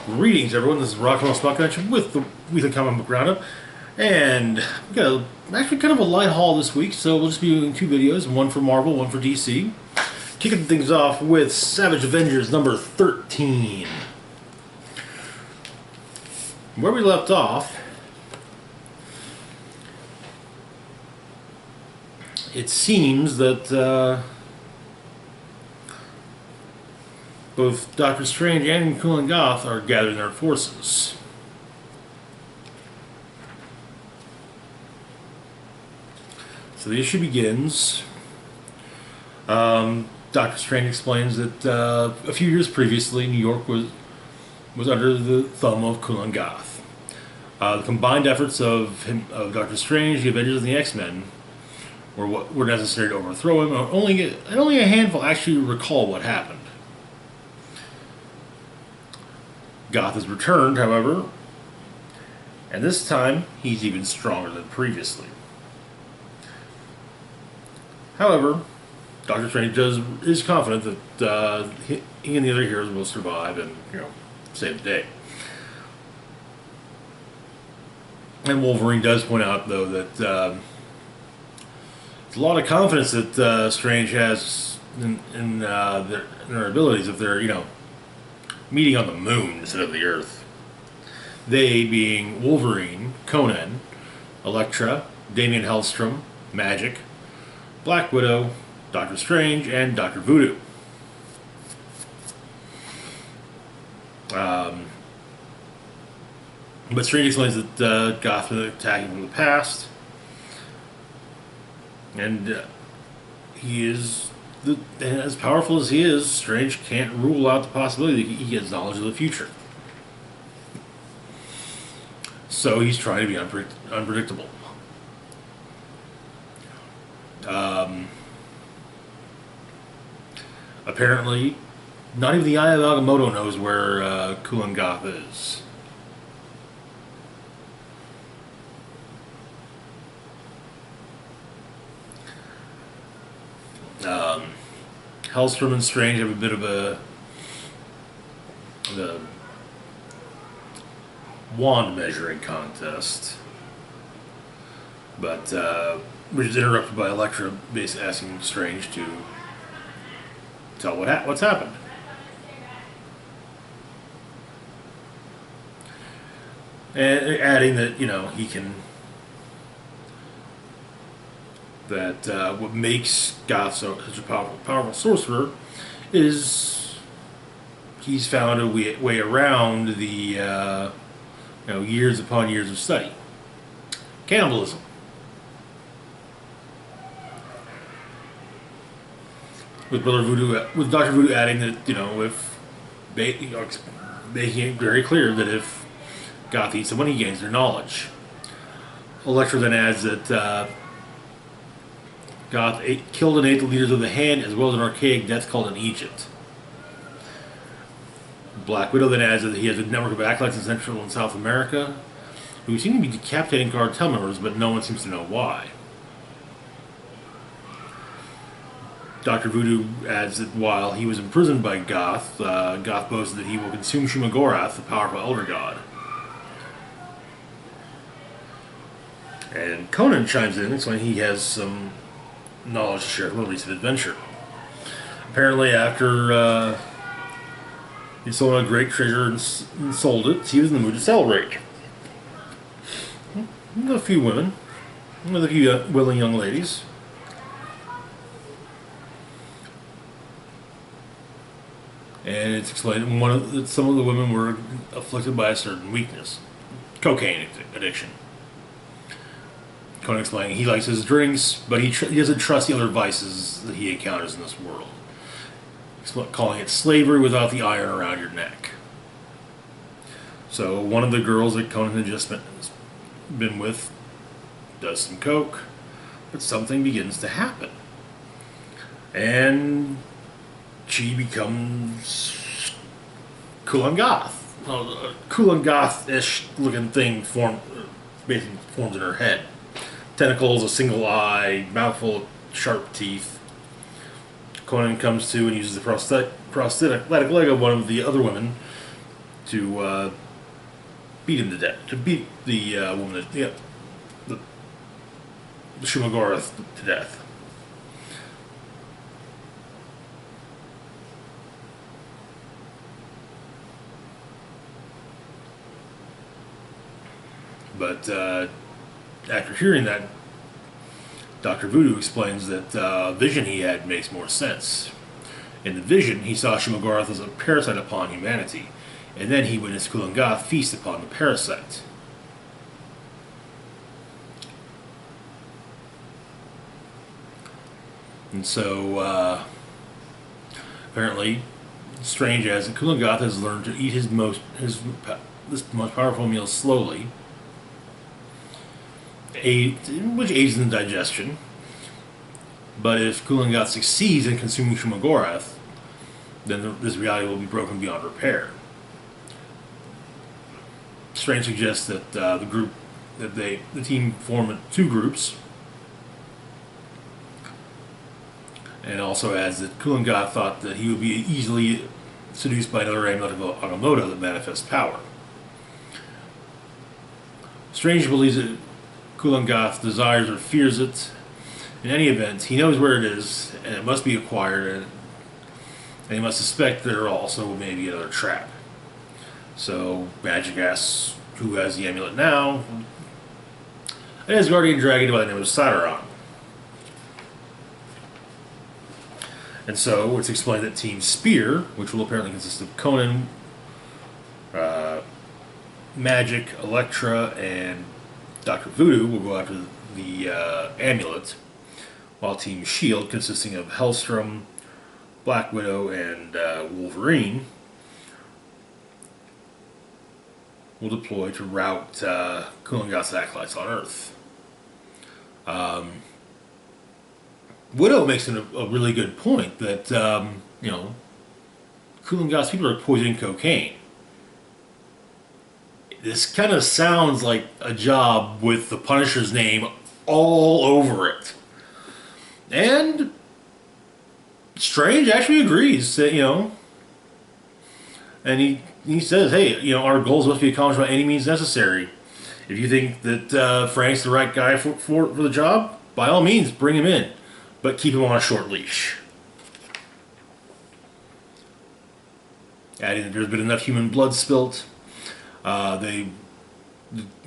Greetings, everyone. This is Rock and Roll Spot Connection with the Weekly Comic Book Roundup, and we got actually kind of a light haul this week. So we'll just be doing two videos, one for Marvel, one for DC. Kicking things off with Savage Avengers number 13. Where we left off, it seems that both Doctor Strange and Cool Goth are gathering their forces. So the issue begins. Doctor Strange explains that a few years previously, New York was under the thumb of Cool Goth. The combined efforts of Doctor Strange, the Avengers, and the X-Men were what were necessary to overthrow him. Only a handful actually recall what happened. Goth has returned, however, and this time he's even stronger than previously. However, Doctor Strange is confident that he and the other heroes will survive and save the day. And Wolverine does point out, though, that there's a lot of confidence that Strange has in their abilities if they're meeting on the moon instead of the Earth. They being Wolverine, Conan, Elektra, Damian Hellstrom, Magic, Black Widow, Doctor Strange, and Dr. Voodoo. But Strange explains that Goth was attacking from the past, and he is as powerful as he is. Strange can't rule out the possibility that he gets knowledge of the future. So he's trying to be unpredictable. Apparently, not even the Eye of Agamotto knows where Cool Goth is. Hellstrom and Strange have a bit of the wand measuring contest, but which is interrupted by Elektra basically asking Strange to tell what's happened. And adding that he can. That what makes Goth such a powerful sorcerer is he's found a way around the years upon years of study. Cannibalism. With Dr. Voodoo adding that if making it very clear that if Goth eats someone, he gains their knowledge. Elektra then adds that Goth killed and ate the leaders of the Hand, as well as an archaic death cult in Egypt. Black Widow then adds that he has a network of acolytes in Central and South America who seem to be decapitating cartel members, but no one seems to know why. Dr. Voodoo adds that while he was imprisoned by Goth, Goth boasted that he will consume Shumagorath, the powerful elder god. And Conan chimes in, explaining he has some knowledge to share from a recent adventure. Apparently, after he sold a great treasure and sold it, he was in the mood to celebrate. With a few women, with a few willing young ladies. And it's explained that some of the women were afflicted by a certain weakness, cocaine addiction. Conan explaining he likes his drinks, but he doesn't trust the other vices that he encounters in this world. Calling it slavery without the iron around your neck. So one of the girls that Conan had just been with does some coke, but something begins to happen. And she becomes Cool Goth. A Cool Goth-ish looking thing basically forms in her head. Tentacles, a single eye, mouthful of sharp teeth. Conan comes to and uses the prosthetic leg of one of the other women to beat him to death, to beat the woman, the, the Shumagorath to death. But after hearing that, Dr. Voodoo explains that vision he had makes more sense. In the vision, he saw Shumagorath as a parasite upon humanity, and then he witnessed Kulangath feast upon the parasite. And so, apparently, strange as Kulangath has learned to eat this most powerful meal slowly, which aids in digestion. But if Kulangath succeeds in consuming Shumagorath, then this reality will be broken beyond repair. Strange suggests that the team form two groups, and also adds that Kulangath thought that he would be easily seduced by another amulet of Agamotto that manifests power. Strange believes that Kulangath desires or fears it. In any event, he knows where it is, and it must be acquired, and he must suspect there also may be another trap. So, Magic asks who has the amulet now, and his guardian dragon by the name of Sadaron. And so, it's explained that Team Spear, which will apparently consist of Conan, Magic, Electra, and Dr. Voodoo, will go after the amulet, while Team Shield, consisting of Hellstrom, Black Widow, and Wolverine, will deploy to rout Kulangath's acolytes on Earth. Widow makes a really good point that, Kulangath's people are poisoning cocaine. This kind of sounds like a job with the Punisher's name all over it. And Strange actually agrees that, and he says, hey, our goals must be accomplished by any means necessary. If you think that Frank's the right guy for the job, by all means, bring him in. But keep him on a short leash. Adding that there's been enough human blood spilt. The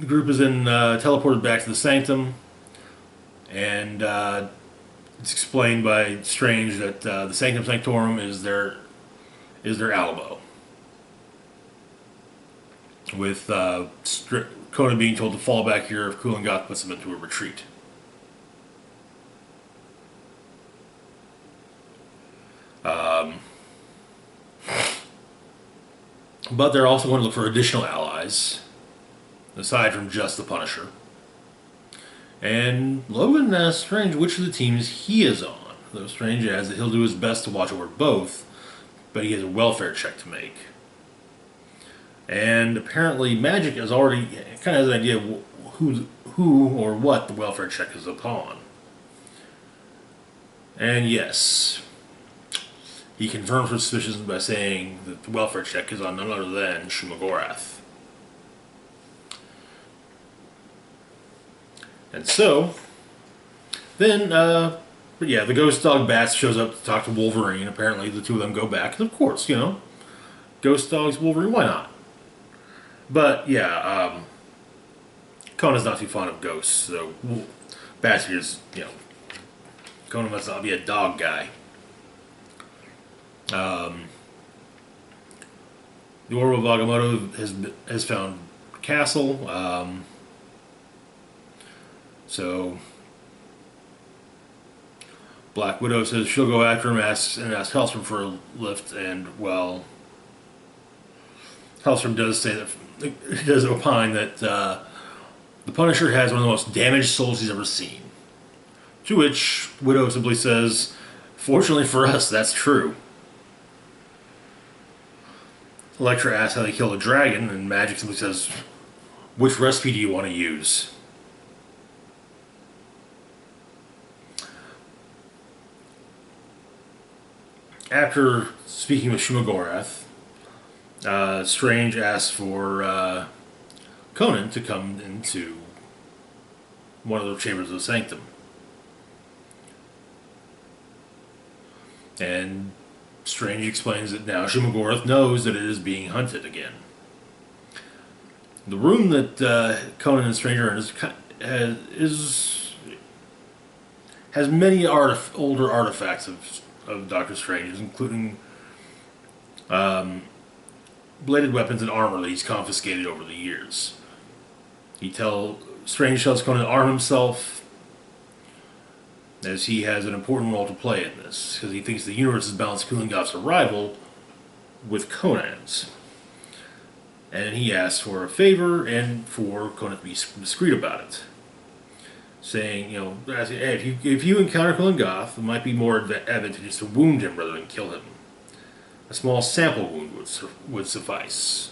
group is then teleported back to the Sanctum, and it's explained by Strange that the Sanctum Sanctorum is their Alamo, with Conan being told to fall back here if Kulangath puts him into a retreat. But they're also going to look for additional allies, aside from just the Punisher. And Logan asks Strange which of the teams he is on, though Strange adds that he'll do his best to watch over both, but he has a welfare check to make. And apparently Magic has already kind of has an idea of who or what the welfare check is upon. And yes, he confirms her suspicions by saying that the welfare check is on none other than Shumagorath. And so, then, the ghost dog Bats shows up to talk to Wolverine. Apparently the two of them go back. And of course, ghost dogs, Wolverine, why not? But, Conan's not too fond of ghosts, so Bats here's, Conan must not be a dog guy. The Orb of Agamotto has found Castle. So Black Widow says she'll go after him and asks Hellstrom for a lift, and Hellstrom does say that he does opine that the Punisher has one of the most damaged souls he's ever seen. To which Widow simply says, "Fortunately for us, that's true." Electra asks how they kill a dragon, and Magic simply says, "Which recipe do you want to use?" After speaking with Shumagorath, Strange asks for Conan to come into one of the chambers of the sanctum. And Strange explains that now Shumagorath knows that it is being hunted again. The room that Conan and Strange are in has many older artifacts of Doctor Strange's, including bladed weapons and armor that he's confiscated over the years. Strange tells Conan to arm himself, as he has an important role to play in this, because he thinks the universe has balanced Kulangoth's arrival with Conan's. And he asks for a favor and for Conan to be discreet about it. Saying, asking, hey, if you encounter Kulangoth, it might be more advantageous to wound him rather than kill him. A small sample wound would suffice.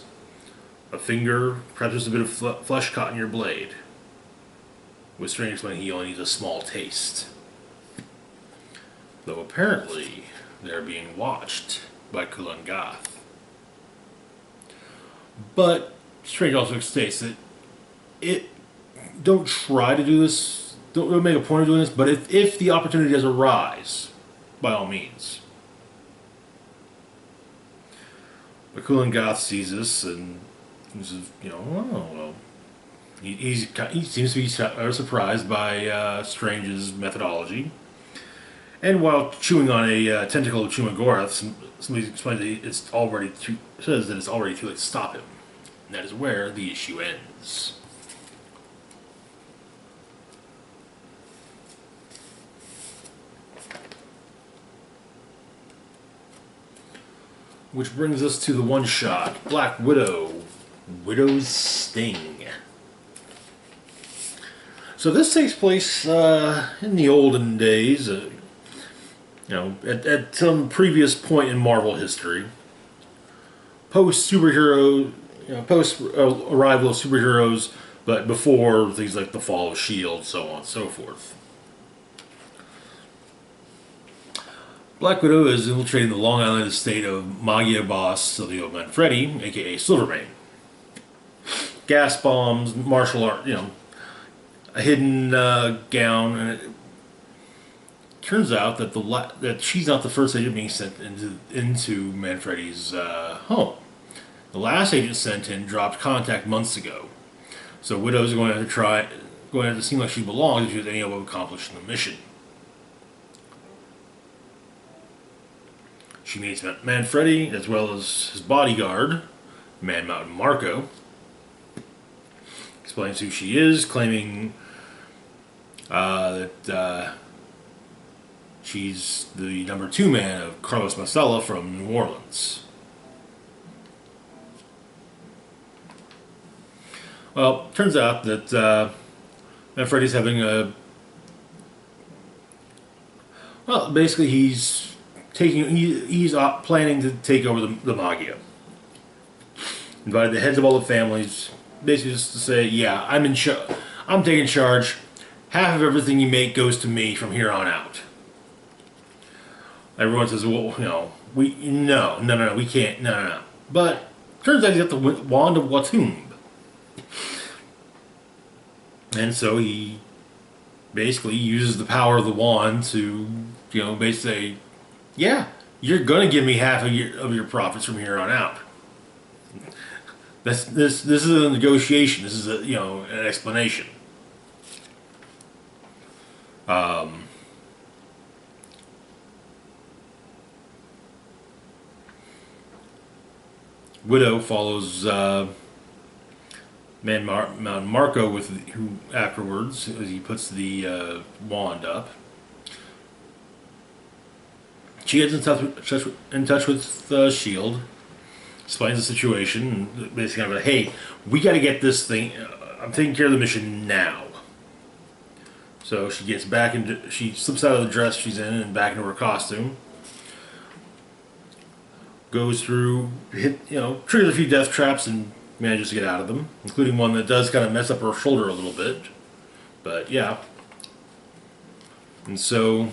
A finger, perhaps just a bit of flesh caught in your blade. With Strange explaining he only needs a small taste. Though apparently they're being watched by Kulangoth. But Strange also states that don't try to do this, don't make a point of doing this, but if the opportunity does arise, by all means. But Kulangoth sees this and he says, oh, well. He seems to be surprised by Strange's methodology. And while chewing on a tentacle of Chumagorath, somebody explains that says that it's already too late to stop him. And that is where the issue ends. Which brings us to the one-shot, Black Widow, Widow's Sting. So this takes place in the olden days, at some previous point in Marvel history, post arrival of superheroes, but before things like the fall of S.H.I.E.L.D., so on and so forth. Black Widow is infiltrating the Long Island estate of Magia boss Silvio Manfredi, aka Silvermane. Gas bombs, martial art, a hidden gown, and it turns out that that she's not the first agent being sent into Manfredi's home. The last agent sent in dropped contact months ago, so Widow's going to have to seem like she belongs if she has any hope of accomplishing the mission. She meets Manfredi as well as his bodyguard, Man Mountain Marco. Explains who she is, claiming that she's the number 2 man of Carlos Marcella from New Orleans. Well, turns out that Manfredi's having basically he's planning to take over the Magia. Invited the heads of all the families, basically just to say, yeah, I'm taking charge. Half of everything you make goes to me from here on out. Everyone says, well, we can't, no. But turns out he's got the wand of Watumb. And so he basically uses the power of the wand to, basically say, yeah, you're going to give me half of your profits from here on out. This is a negotiation. This is an explanation. Widow follows Mountain Marco who afterwards, as he puts the wand up. She gets in touch with S.H.I.E.L.D., explains the situation, and basically kind of like, hey, we got to get this thing, I'm taking care of the mission now. So she gets she slips out of the dress she's in and back into her costume. Goes through, triggers a few death traps and manages to get out of them, including one that does kind of mess up her shoulder a little bit. But yeah. And so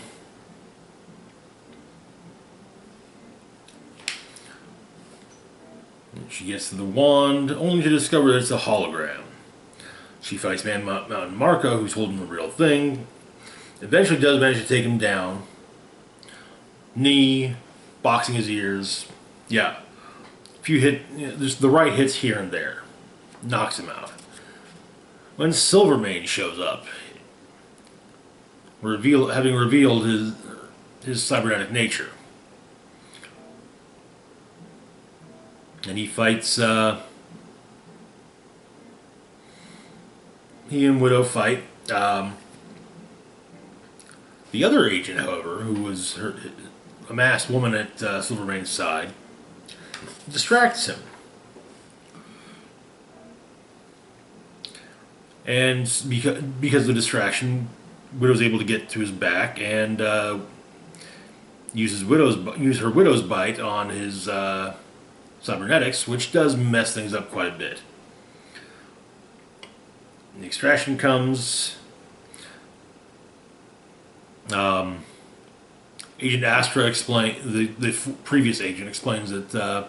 She gets to the wand, only to discover that it's a hologram. She fights Mountain Marco, who's holding the real thing. Eventually does manage to take him down. Knee, boxing his ears. Yeah. If you hit, just the right hits here and there. Knocks him out. When Silvermane shows up, having revealed his cybernetic nature. And he fights, he and Widow fight. The other agent, however, who was a masked woman at Silvermane's side, distracts him. And because of the distraction, Widow's able to get to his back and use her Widow's bite on his cybernetics, which does mess things up quite a bit. The extraction comes. Agent Astra the previous agent explains that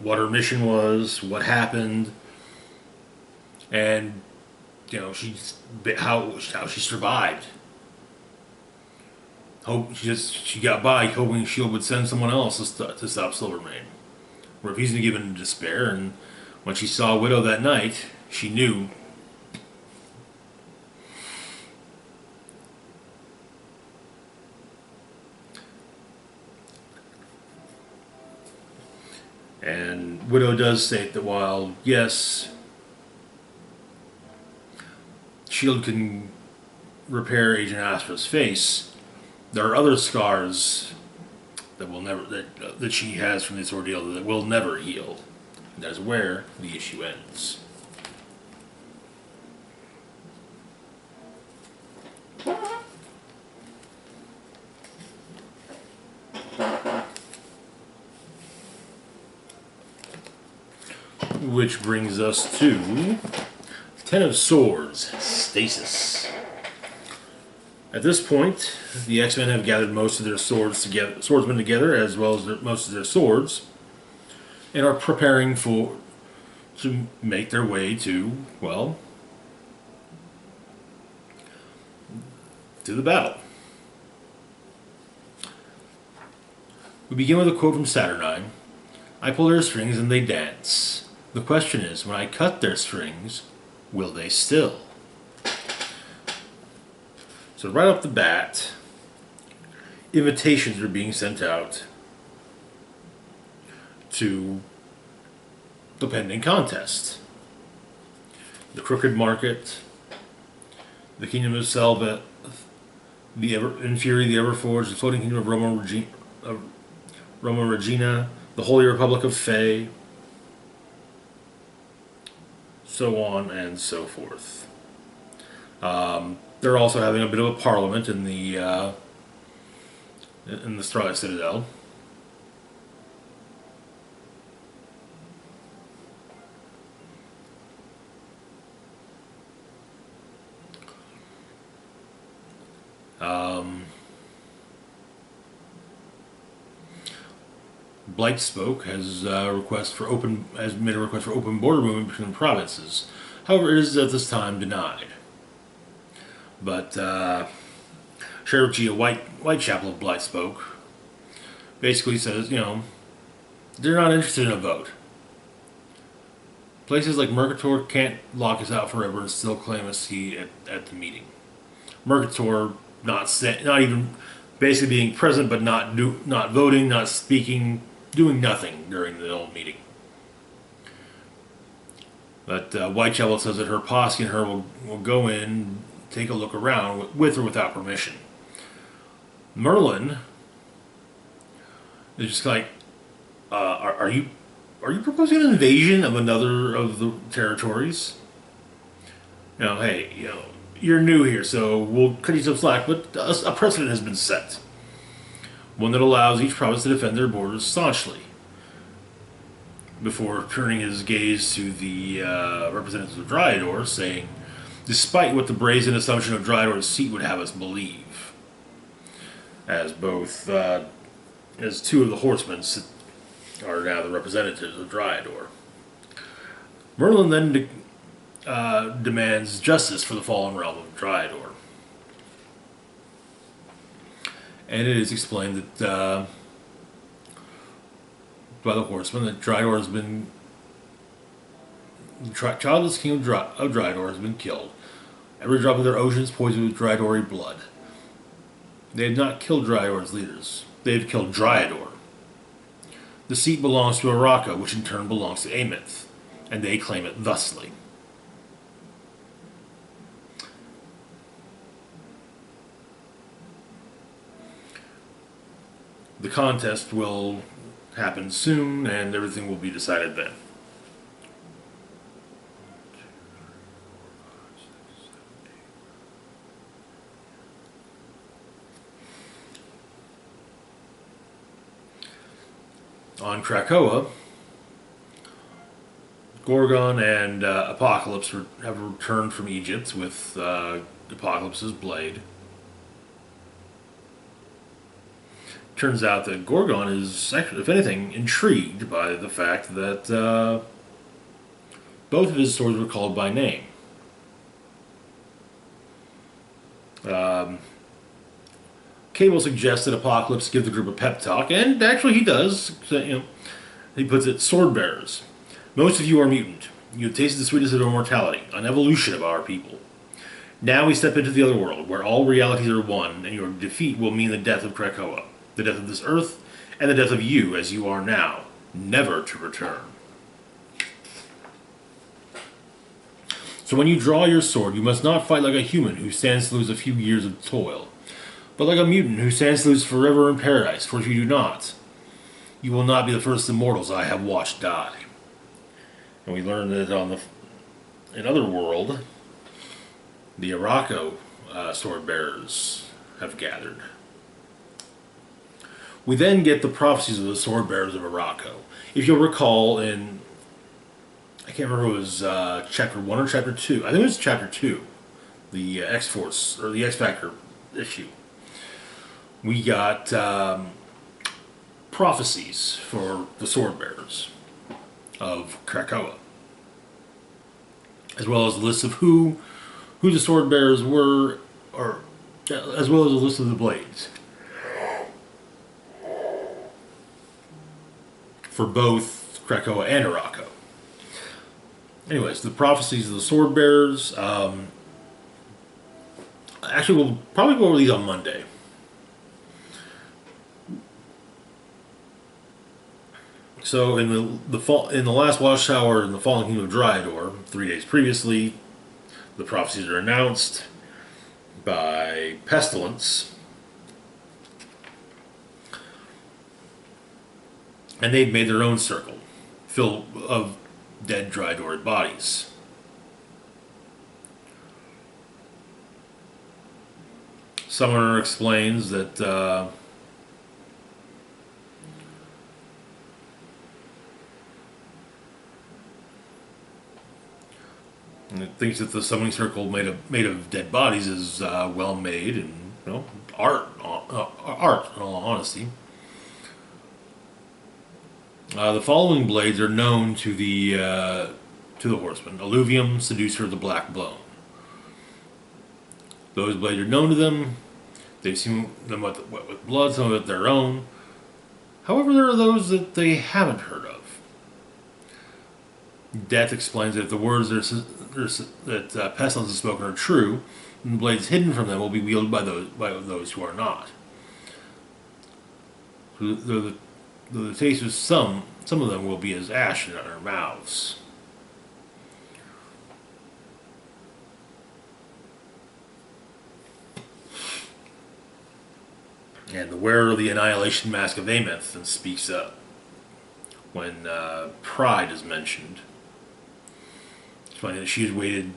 what her mission was, what happened, and how she survived. She got by hoping S.H.I.E.L.D. would send someone else to stop Silvermane. Or if he's given in despair, and when she saw Widow that night, she knew. And Widow does state that while, yes, S.H.I.E.L.D. can repair Agent Astra's face, there are other scars that she has from this ordeal that will never heal. And that is where the issue ends. Which brings us to Ten of Swords, Stasis. At this point, the X-Men have gathered most of their swordsmen together, as well as most of their swords, and are preparing to make their way to the battle. We begin with a quote from Saturnine. "I pull their strings and they dance. The question is, when I cut their strings, will they still?" So right off the bat, invitations are being sent out to the pending contest. The Crooked Market, the Kingdom of Selva, Infuri, the Everforged, the Floating Kingdom of Roma Regina, the Holy Republic of Fae, so on and so forth. They're also having a bit of a parliament in the Starlight Citadel. Blightspoke has made a request for open border movement between the provinces. However, it is at this time denied. But Sheriff Gia Whitechapel of Blightspoke basically says, they're not interested in a vote. Places like Mercator can't lock us out forever and still claim a seat at the meeting. Mercator not even basically being present, but not voting, not speaking, doing nothing during the whole meeting. But Whitechapel says that her posse and her will go in, take a look around with or without permission. Merlin is just like, are you proposing an invasion of another of the territories? Hey, you're new here, so we'll cut you some slack, but a precedent has been set. One that allows each province to defend their borders staunchly. Before turning his gaze to the representatives of Dryador, saying, despite what the brazen assumption of Dryador's seat would have us believe. As both as two of the horsemen are now the representatives of Dryador. Merlin then demands justice for the fallen realm of Dryador. And it is explained that by the horsemen that Dryador has been... The childless king of Dryador has been killed. Every drop of their ocean is poisoned with Dryadori blood. They have not killed Dryador's leaders. They have killed Dryador. The seat belongs to Araka, which in turn belongs to Amynth, and they claim it thusly. The contest will happen soon, and everything will be decided then. On Krakoa, Gorgon and Apocalypse have returned from Egypt with Apocalypse's blade. Turns out that Gorgon is, actually, if anything, intrigued by the fact that both of his swords were called by name. Cable suggests that Apocalypse give the group a pep talk, and actually he does. He puts it, sword bearers. Most of you are mutant. You have tasted the sweetness of immortality, an evolution of our people. Now we step into the other world, where all realities are one, and your defeat will mean the death of Krakoa, the death of this earth, and the death of you as you are now, never to return. So when you draw your sword, you must not fight like a human who stands to lose a few years of toil, but like a mutant who stands to lose forever in paradise, for if you do not, you will not be the first immortals I have watched die. And we learned that in Otherworld, the Arako sword bearers have gathered. We then get the prophecies of the sword bearers of Arako. If you'll recall, I can't remember if it was chapter 1 or chapter 2. I think it was chapter 2, the X-Force, or the X-Factor issue. We got prophecies for the sword bearers of Krakoa, as well as a list of who the sword bearers were, or as well as a list of the blades for both Krakoa and Arako. Anyways, the prophecies of the sword bearers. Actually, we'll probably go over these on Monday. So in the last watchtower in the fallen kingdom of Dryador, 3 days previously, the prophecies are announced by Pestilence, and they've made their own circle, full of dead Dryador bodies. Summoner explains that and it thinks that the summoning circle made of dead bodies is well made and art in all honesty. The following blades are known to the horsemen: Alluvium, Seducer, the Black Blown. Those blades are known to them. They've seen them with blood, some of it their own. However, there are those that they haven't heard of. Death explains that if the words that Pestilence has spoken are true, then the blades hidden from them will be wielded by those who are not. Though the taste of some of them will be as ash in our mouths. And the wearer of the annihilation mask of Amynth then speaks up when pride is mentioned. It's funny that she has waited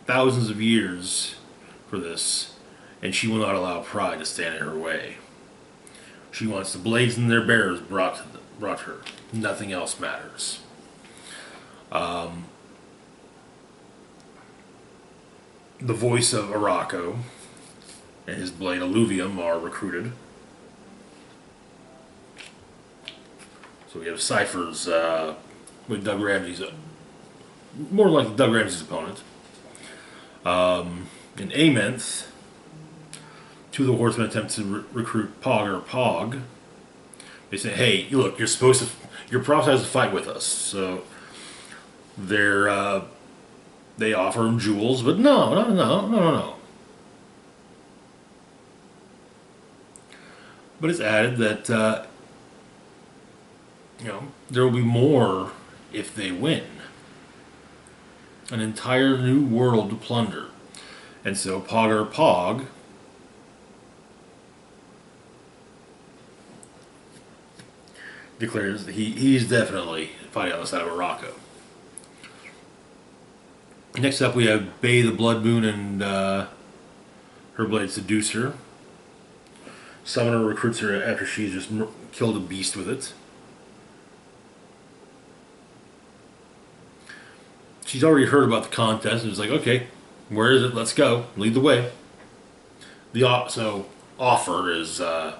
thousands of years for this, and she will not allow pride to stand in her way. She wants the blades and their bearers brought her. Nothing else matters. The voice of Arako and his blade Alluvium are recruited. So we have Cypher's with Doug Ramsey's, more like Doug Ramsey's opponent. In Amenth, two of the Horsemen attempt to recruit Pog or Pog. They say, "Hey, look, you're prophesized to fight with us." So they offer him jewels, but no. But it's added that there will be more if they win. An entire new world to plunder. And so Pogger Pog declares that he's definitely fighting on the side of Morocco. Next up we have Bay the Blood Moon and her blade Seducer. Summoner recruits her after she's just killed a beast with it. She's already heard about the contest and is like, okay, where is it? Let's go. Lead the way. The offer is, kind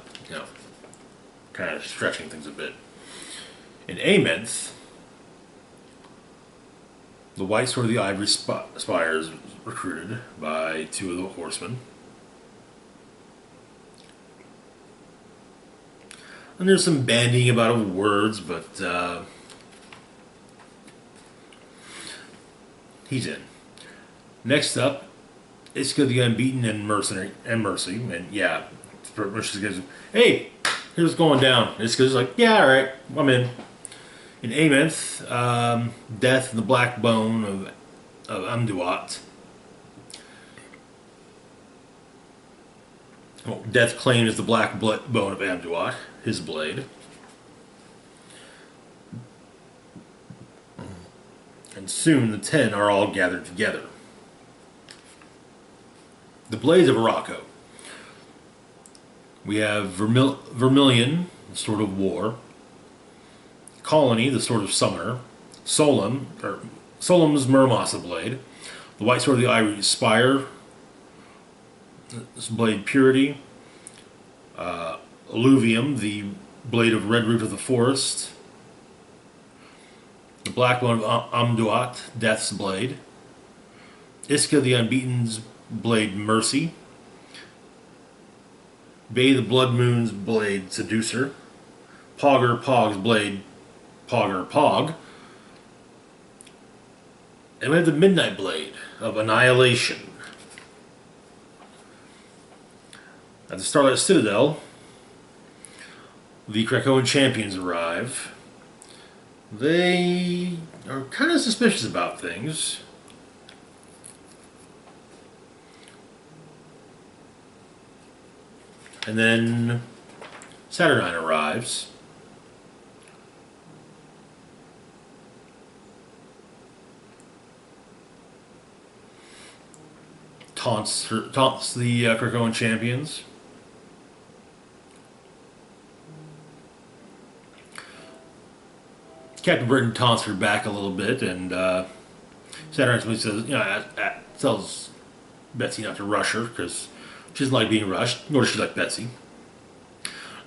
of stretching things a bit. In Amenth, the White Sword of the Ivory Spire is recruited by two of the horsemen. And there's some bandying about words, but he's in. Next up, Iska the Unbeaten and Mercy. And yeah, Mercy goes, "Hey, here's what's going down." Iska's like, "Yeah, alright, I'm in." In Amenth, Death and the Black Bone of Amduat. Well, Death claims the Black Bone of Amduat, his blade. And soon the 10 are all gathered together. The Blades of Morocco. We have Vermilion, the Sword of War. Colony, the Sword of Summoner. Solemn's Murmasa blade. The White Sword of the Ivory Spire. This blade Purity. Alluvium, the blade of Red Root of the Forest. The Black Bone of Amduat, Death's blade. Iska the Unbeaten's blade Mercy. Bay the Blood Moon's blade Seducer. Pogger Pog's blade Pogger Pog. And we have the Midnight Blade of Annihilation. At the Starlight Citadel, the Krakoan champions arrive. They are kind of suspicious about things. And then Saturnine arrives. Taunts the Krakoan champions. Captain Britain taunts her back a little bit, and Saturnine says, tells Betsy not to rush her because she doesn't like being rushed, nor does she like Betsy.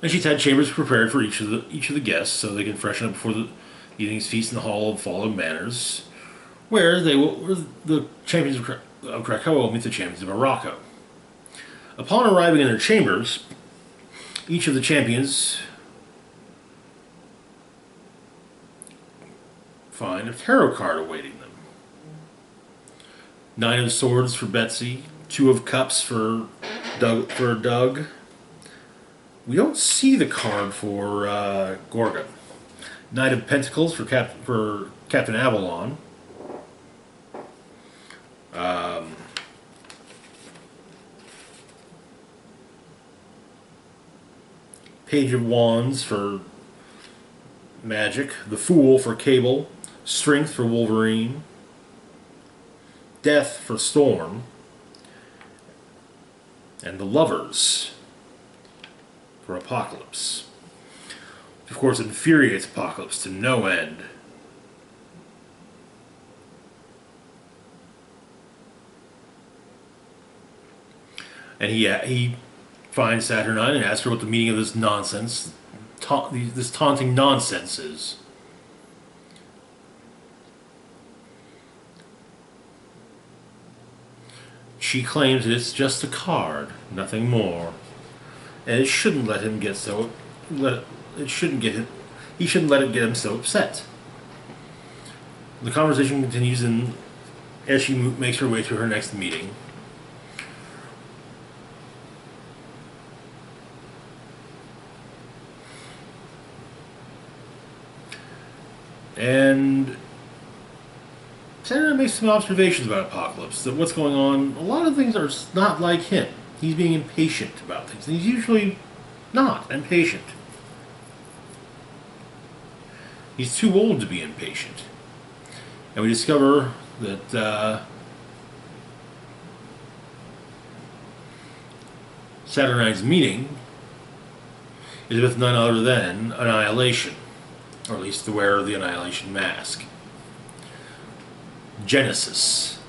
And she's had chambers prepared for each of the guests so they can freshen up before the evening's feast in the Hall of Fallen Manners, where the champions of Krakoa will meet the champions of Morocco. Upon arriving in their chambers, each of the champions find a tarot card awaiting them. 9 of Swords for Betsy, 2 of Cups for Doug. We don't see the card for Gorgon. 9 of Pentacles for Captain Avalon. Page of Wands for Magic. The Fool for Cable. Strength for Wolverine. Death for Storm. And the Lovers for Apocalypse. Which of course infuriates Apocalypse to no end. And he finds Saturnine and asks her what the meaning of this nonsense this taunting nonsense is. She claims it's just a card, nothing more, and it shouldn't let him get so. It shouldn't get him. He shouldn't let it get him so upset. The conversation continues as she makes her way to her next meeting. And Senator makes some observations about Apocalypse, that what's going on, a lot of things are not like him. He's being impatient about things, and he's usually not impatient. He's too old to be impatient. And we discover that Saturnine meeting is with none other than Annihilation, or at least the wearer of the Annihilation mask. Genesis,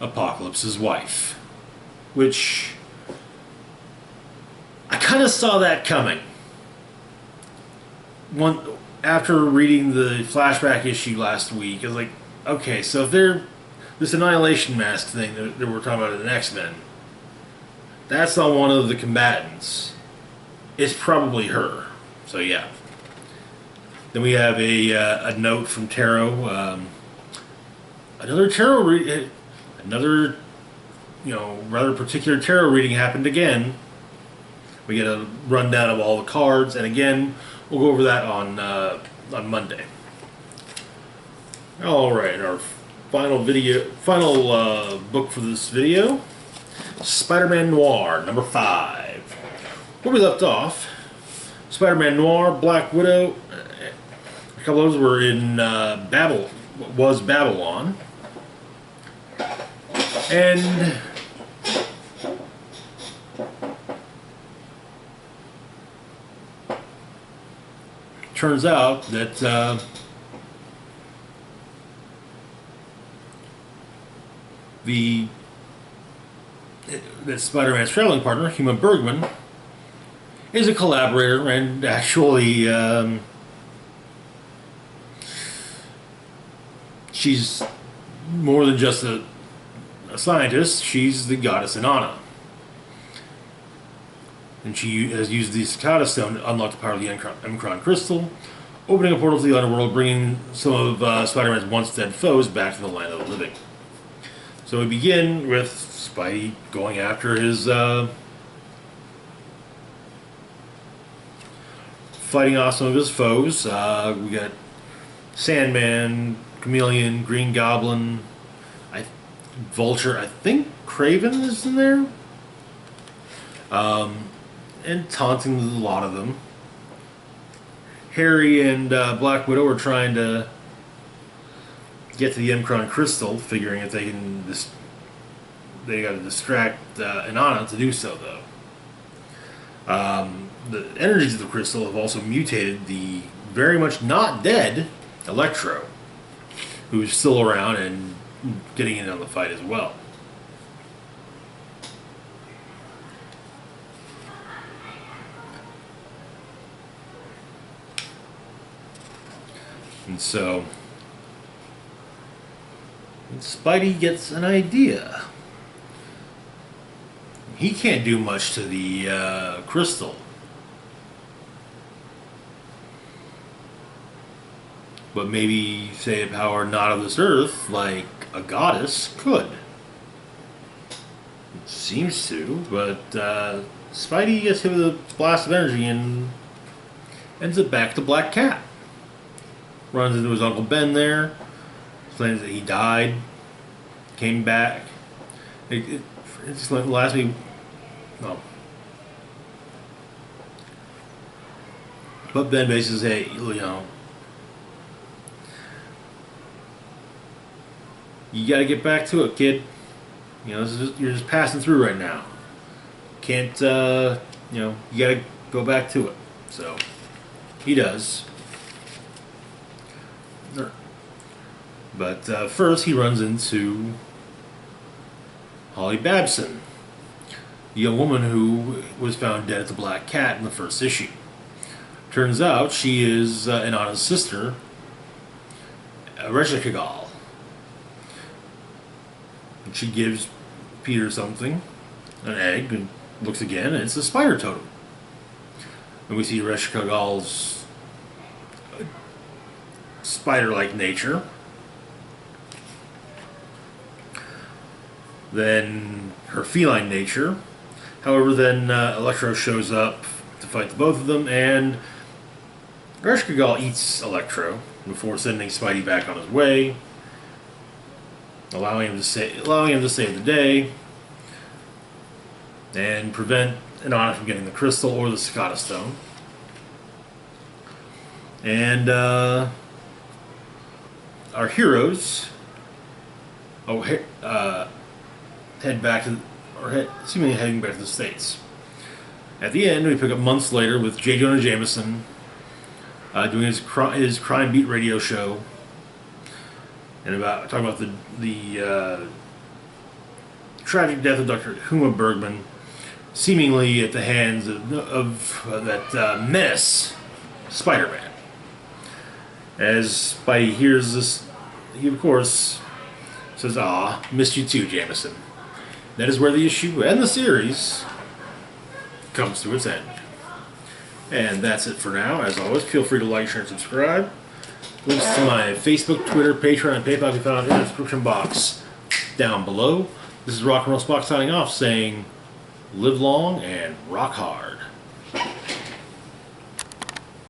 Apocalypse's wife, which I kind of saw that coming. After reading the flashback issue last week, I was like, okay, so if they're this Annihilation mask thing that we're talking about in the X-Men, that's not one of the combatants. It's probably her. So yeah. Then we have a note from Tarot. Another tarot another rather particular tarot reading happened again. We get a rundown of all the cards, and again we'll go over that on Monday. All right, our final book for this video, Spider-Man Noir #5. Where we left off, Spider-Man Noir, Black Widow. A couple of those were in Babylon. And turns out that that Spider-Man's traveling partner, Huma Bergman, is a collaborator and actually she's more than just a scientist. She's the goddess Inanna. And she has used the Cicada Stone to unlock the power of the Omicron Crystal, opening a portal to the underworld, bringing some of Spider-Man's once dead foes back to the land of the living. So we begin with Spidey going after his fighting off some of his foes. We got Sandman, Chameleon, Green Goblin, Vulture. I think Kraven is in there. And taunting a lot of them. Harry and Black Widow are trying to get to the Omicron Crystal, figuring if they can they got to distract Inanna to do so, though. The energies of the crystal have also mutated the very much not dead Electro, who's still around and getting in on the fight as well. And so Spidey gets an idea. He can't do much to the crystal. But maybe, say, a power not of this earth, like a goddess, could. It seems to, but Spidey gets hit with a blast of energy and ends up back to Black Cat. Runs into his Uncle Ben there, explains that he died, came back. It just last week. No. But Ben basically says, hey, you gotta get back to it, kid. You're just passing through right now. Can't, you gotta go back to it. So, he does. But first he runs into Holly Babson, the young woman who was found dead at the Black Cat in the first issue. Turns out she is Inanna's sister, Reshkigal. And she gives Peter something, an egg, and looks again, and it's a spider totem. And we see Reshkigal's spider-like nature. Then her feline nature. However, then Electro shows up to fight the both of them, and Reshkigal eats Electro before sending Spidey back on his way, allowing him to save the day and prevent Inanna from getting the crystal or the Cicada Stone. And our heroes head back to, seemingly heading back to the States. At the end, we pick up months later with J. Jonah Jameson doing his crime beat radio show, and talking about the tragic death of Dr. Huma Bergman, seemingly at the hands of that menace, Spider-Man. As Spidey hears this, he of course says, "Ah, missed you too, Jameson." That is where the issue and the series comes to its end. And that's it for now. As always, feel free to like, share, and subscribe. Links to my Facebook, Twitter, Patreon, and PayPal can be found in the description box down below. This is Rock and Roll Spock signing off, saying, live long and rock hard.